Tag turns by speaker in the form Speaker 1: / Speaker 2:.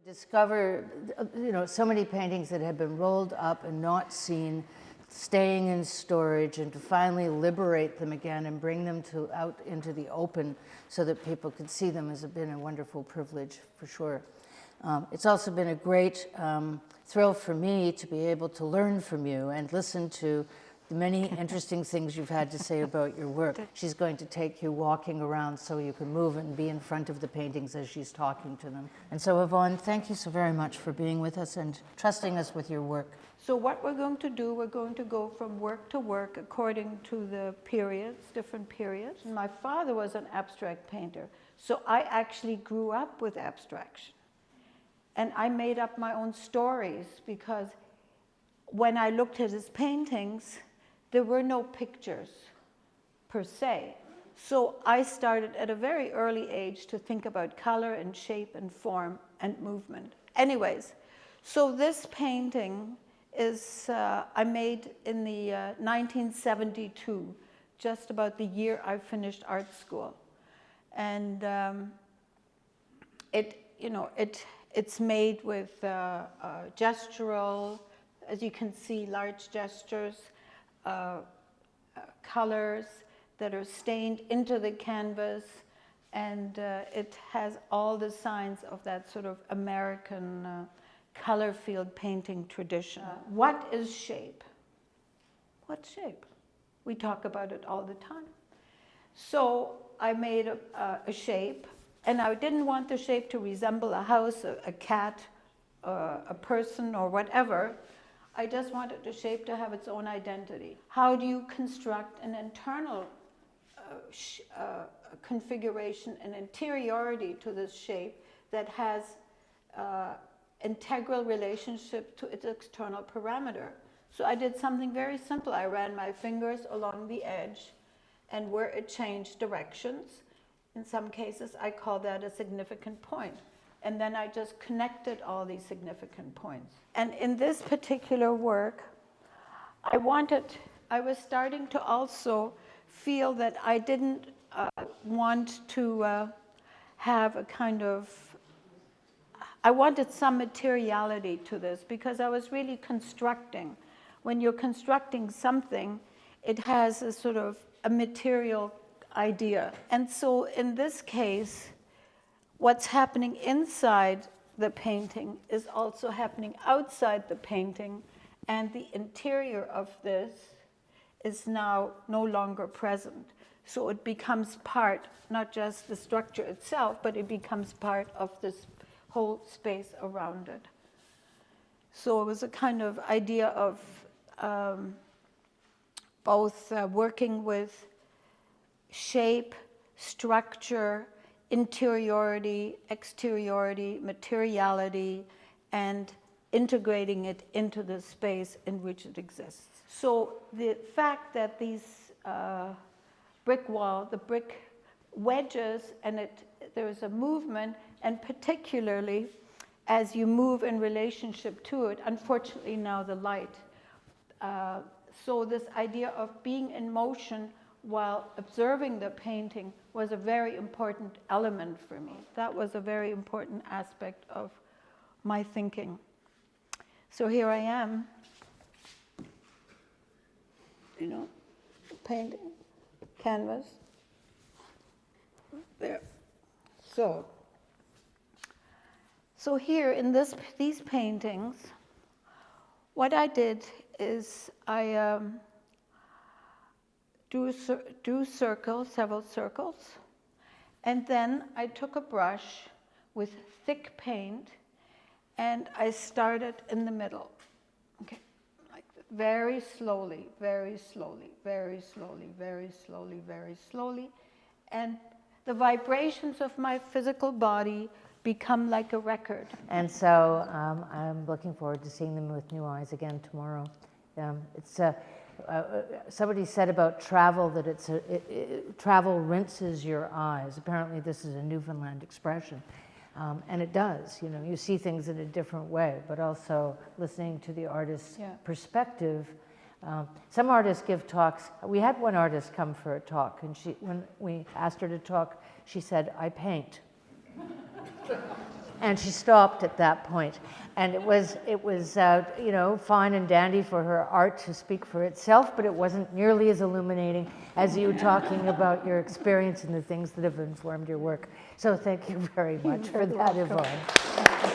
Speaker 1: Discover, so many paintings that had been rolled up and not seen, staying in storage, and to finally liberate them again and bring them out into the open so that people could see them has been a wonderful privilege for sure. It's also been a great thrill for me to be able to learn from you and listen to the many interesting things you've had to say about your work. She's going to take you walking around so you can move and be in front of the paintings as she's talking to them. And so Yvonne, thank you so very much for being with us and trusting us with your work.
Speaker 2: So what we're going to do, we're going to go from work to work according to the periods, different periods. My father was an abstract painter, so I actually grew up with abstraction. And I made up my own stories because when I looked at his paintings, there were no pictures per se. So I started at a very early age to think about color and shape and form and movement. Anyways, so this painting is, I made in the 1972, just about the year I finished art school. And it's made with gestural, as you can see, large gestures, colors that are stained into the canvas, and it has all the signs of that sort of American color field painting tradition. What is shape? What's shape? We talk about it all the time. So I made a shape, and I didn't want the shape to resemble a house, a cat, a person, or whatever. I just wanted the shape to have its own identity. How do you construct an internal configuration, an interiority to this shape that has integral relationship to its external parameter? So I did something very simple. I ran my fingers along the edge, and where it changed directions, in some cases I call that a significant point. And then I just connected all these significant points. And in this particular work, I was starting to also feel that I didn't want to have a kind of, I wanted some materiality to this because I was really constructing. When you're constructing something, it has a sort of a material idea. And so in this case, what's happening inside the painting is also happening outside the painting, and the interior of this is now no longer present. So it becomes part, not just the structure itself, but it becomes part of this whole space around it. So it was a kind of idea of both working with shape, structure, interiority, exteriority, materiality, and integrating it into the space in which it exists. So the fact that these brick wall, the brick wedges, and there's a movement, and particularly as you move in relationship to it, unfortunately now the light. So this idea of being in motion while observing the painting was a very important element for me. That was a very important aspect of my thinking. So here I am, painting, canvas, there. So here in these paintings, what I did is I drew circles, several circles, and then I took a brush with thick paint and I started in the middle. Okay, like very slowly, very slowly, very slowly, very slowly, very slowly, and the vibrations of my physical body become like a record.
Speaker 1: And so I'm looking forward to seeing them with new eyes again tomorrow. Somebody said about travel that travel rinses your eyes. Apparently this is a Newfoundland expression. And it does, you see things in a different way, but also listening to the artist's perspective. Some artists give talks. We had one artist come for a talk, and when we asked her to talk, she said, "I paint." And she stopped at that point. And it was you know, fine and dandy for her art to speak for itself, but it wasn't nearly as illuminating as you talking about your experience and the things that have informed your work. So thank you very much for that, Yvonne.